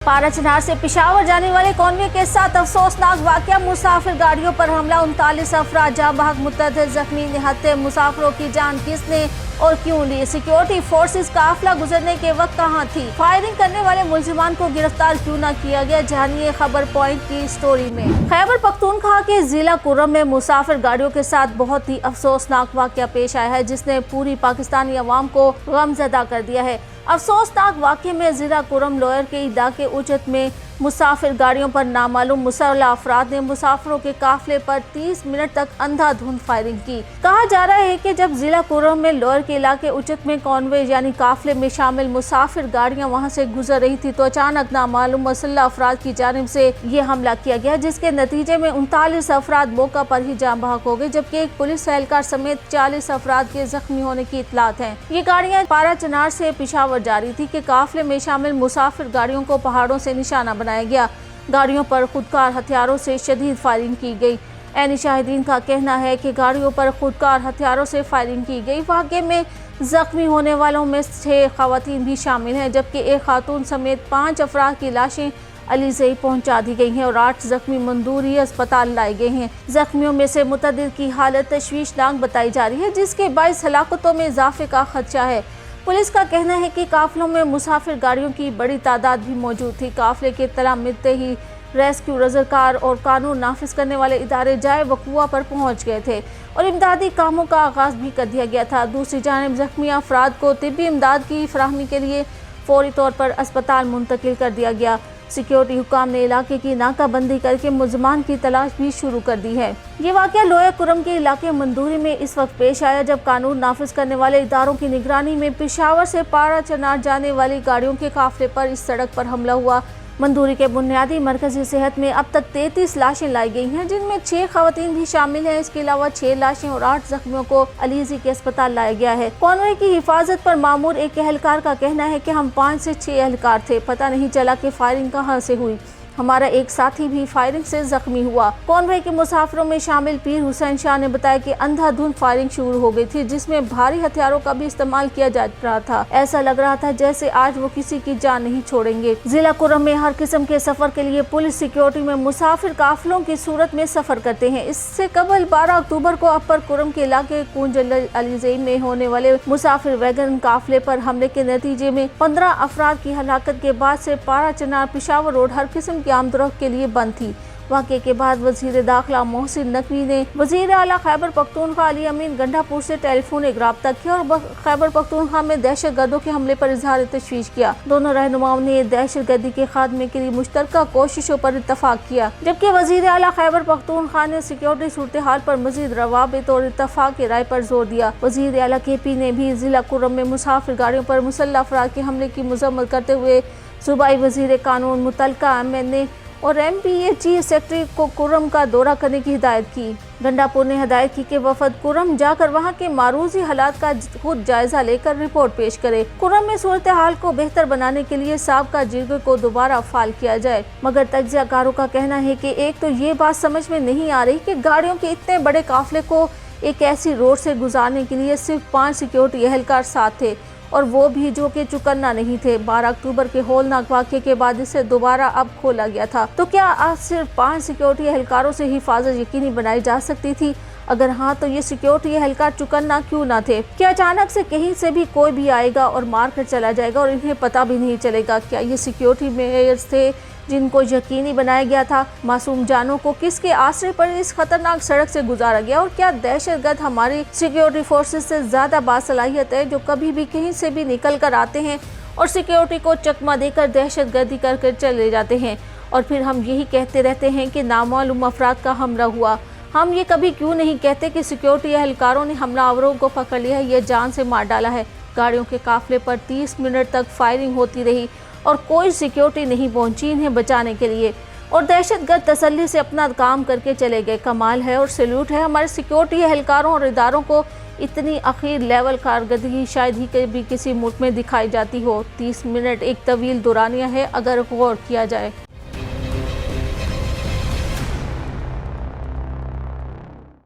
पारा चनार से पिशावर जाने वाले कॉन्वे के साथ अफसोसनाक वाकया, मुसाफिर गाड़ियों पर हमला, 39 अफराद जाँ बहक, मुतअद्दिद जख्मी, निहत्ते मुसाफिरों की जान किसने और क्यों ली? सिक्योरिटी फोर्सेस काफिला गुजरने के वक्त कहाँ थी? फायरिंग करने वाले मुलजिमान को गिरफ्तार क्यों न किया गया? जानिए खबर पॉइंट की स्टोरी में। खैबर पख्तूनख्वा के जिला कुर्रम में मुसाफिर गाड़ियों के साथ बहुत ही अफसोसनाक वाकया पेश आया है, जिसने पूरी पाकिस्तानी अवाम को गमज़दा कर दिया है। अफसोसनाक वाक़े में जिला कुर्रम लोअर के इलाके उचत में मुसाफिर गाड़ियों पर नामालूम मुसल्लह अफराद ने मुसाफिरों के काफिले पर 30 मिनट तक अंधाधुंध फायरिंग की। कहा जा रहा है कि जब जिला कुर्रम में लोअर के इलाके उचत में कॉन्वे यानी काफिले में शामिल मुसाफिर गाड़ियां वहां से गुजर रही थी तो अचानक नामालूम मुसल्लह अफराद की जानिब से ये हमला किया गया, जिसके नतीजे में 39 अफराद मौका पर ही जाँ बहक हो गए, जबकि एक पुलिस एहलकार समेत 40 अफराद के जख्मी होने की इतलात है। ये गाड़ियां पारा चनार से पिशावर जा रही थी कि काफिले में शामिल मुसाफिर गाड़ियों को पहाड़ों से निशाना बनाया गया। गाड़ियों पर खुदकार हथियारों से शदीद फायरिंग की गई। ऐनी शाहिदीन का कहना है कि गाड़ियों पर खुदकार हथियारों से फायरिंग की गई। वाक़े में जख्मी होने वालों में 6 खवातीन भी शामिल हैं, जबकि एक खातून समेत 5 अफराद की लाशें अलीज़ई पहुंचा दी गई हैं और 8 जख्मी मंदूरी अस्पताल लाए गए हैं। जख्मियों में से मुतअद्दिद की हालत तशवीशनाक बताई जा रही है, जिसके बाइस हलाकतों में इजाफे का खदशा है। पुलिस का कहना है कि काफिलों में मुसाफिर गाड़ियों की बड़ी तादाद भी मौजूद थी। काफिले के इत्तला मिलते ही रेस्क्यू रज़ाकार और कानून नाफिज करने वाले इदारे जाए वक़ुआ पर पहुंच गए थे और इमदादी कामों का आगाज़ भी कर दिया गया था। दूसरी जानिब जख्मी अफराद को तिब्बी इमदाद की फराहमी के लिए फौरी तौर पर अस्पताल मुंतकिल कर दिया गया। सिक्योरिटी हुकाम ने इलाके की नाकाबंदी करके मुलजिमान की तलाश भी शुरू कर दी है। ये वाक़या लोअर कुर्रम के इलाके मंदूरी में इस वक्त पेश आया, जब कानून नाफिज करने वाले इदारों की निगरानी में पिशावर से पारा चनार जाने वाली गाड़ियों के काफिले पर इस सड़क पर हमला हुआ। मंदूरी के बुनियादी मरकजी सेहत में अब तक 33 लाशें लाई गई हैं, जिनमें 6 खवातीन भी शामिल हैं। इसके अलावा 6 लाशें और 8 जख्मियों को अलीज़ी के अस्पताल लाया गया है। कॉन्वे की हिफाजत पर मामूर एक एहलकार का कहना है कि हम 5 से 6 एहलकार थे, पता नहीं चला कि फायरिंग कहाँ से हुई। हमारा एक साथी भी फायरिंग से जख्मी हुआ। कॉन्वे के मुसाफिरों में शामिल पीर हुसैन शाह ने बताया कि अंधाधुंध फायरिंग शुरू हो गई थी, जिसमें भारी हथियारों का भी इस्तेमाल किया जा रहा था। ऐसा लग रहा था जैसे आज वो किसी की जान नहीं छोड़ेंगे। जिला कुर्रम में हर किस्म के सफर के लिए पुलिस सिक्योरिटी में मुसाफिर काफिलों की सूरत में सफर करते हैं। इससे कबल 12 अक्टूबर को अपर कुर्रम के इलाके कूंज अलीज़ई में होने वाले मुसाफिर वैगन काफिले पर हमले के नतीजे में 15 अफराद की हलाकत के बाद से पारा चनार पिशावर रोड हर किस्म आमदोरफ्त के लिए बंद थी। वाक़े के बाद वज़ीर दाखिला मोहसिन नकवी ने वज़ीर आला खैबर पख्तूनख्वा अली अमीन गंडापुर से टेलीफोनिक रब्ता किया और खैबर पख्तूनख्वा में दहशत गर्दों के हमले पर इजहार तशवीश किया। दोनों रहनुमाओं ने दहशत गर्दी के खात्मे के लिए मुश्तरका कोशिशों पर इत्तफाक किया, जबकि वज़ीर आला खैबर पख्तूनख्वा ने सिक्योरिटी सूरत हाल पर मज़ीद रवाबित और इत्तफाक की राय पर जोर दिया। वज़ीर आला KP ने भी जिला कुर्रम में मुसाफिर गाड़ियों पर मुसल्लह अफराद के हमले की मज़म्मत करते हुए सूबाई वज़ीर कानून मुतल्लका MNA और MPA चीफ सेक्रेटरी को कुर्रम का दौरा करने की हिदायत की। गंडापुर ने हिदायत की कि वफद कुर्रम जाकर वहां के मारूजी हालात का खुद जायजा लेकर रिपोर्ट पेश करे। कुर्रम में सूरत हाल को बेहतर बनाने के लिए साबका जिरगे को दोबारा फाल किया जाए, मगर तज्जियाकारों का कहना है कि एक तो ये बात समझ में नहीं आ रही कि गाड़ियों के इतने बड़े काफिले को एक ऐसी रोड से गुजारने के लिए सिर्फ 5 सिक्योरिटी एहलकार साथ थे, और वो भी जो कि चुकन्ना नहीं थे। 12 अक्टूबर के होलनाक वाक़े के बाद इसे दोबारा अब खोला गया था, तो क्या आज सिर्फ 5 सिक्योरिटी एहलकारों से हिफाजत यकीनी बनाई जा सकती थी? अगर हाँ, तो ये सिक्योरिटी एहलकार चुकन्ना क्यों ना थे? क्या अचानक से कहीं से भी कोई भी आएगा और मार कर चला जाएगा और इन्हें पता भी नहीं चलेगा? क्या ये सिक्योरिटी मेजर्स थे जिनको यकीनी बनाया गया था? मासूम जानों को किसके आसरे पर इस खतरनाक सड़क से गुजारा गया? और क्या दहशतगर्द हमारी सिक्योरिटी फोर्सेस से ज्यादा बासलाहियत है, जो कभी भी कहीं से भी निकल कर आते हैं और सिक्योरिटी को चकमा देकर दहशतगर्दी कर चले जाते हैं, और फिर हम यही कहते रहते हैं कि नामालूम अफराद का हमला हुआ? हम ये कभी क्यों नहीं कहते कि सिक्योरिटी एहलकारों ने हमलावरों को पकड़ लिया है, ये जान से मार डाला है? गाड़ियों के काफिले पर 30 मिनट तक फायरिंग होती रही और कोई सिक्योरिटी नहीं पहुंची इन्हें बचाने के लिए, और दहशतगर्द तसल्ली से अपना काम करके चले गए। कमाल है और सैल्यूट है हमारे सिक्योरिटी एहलकारों और इदारों को। इतनी अखीर लेवल कारकर्दगी शायद ही कभी किसी मुल्क में दिखाई जाती हो। 30 मिनट एक तवील दौरानिया है अगर गौर किया जाए।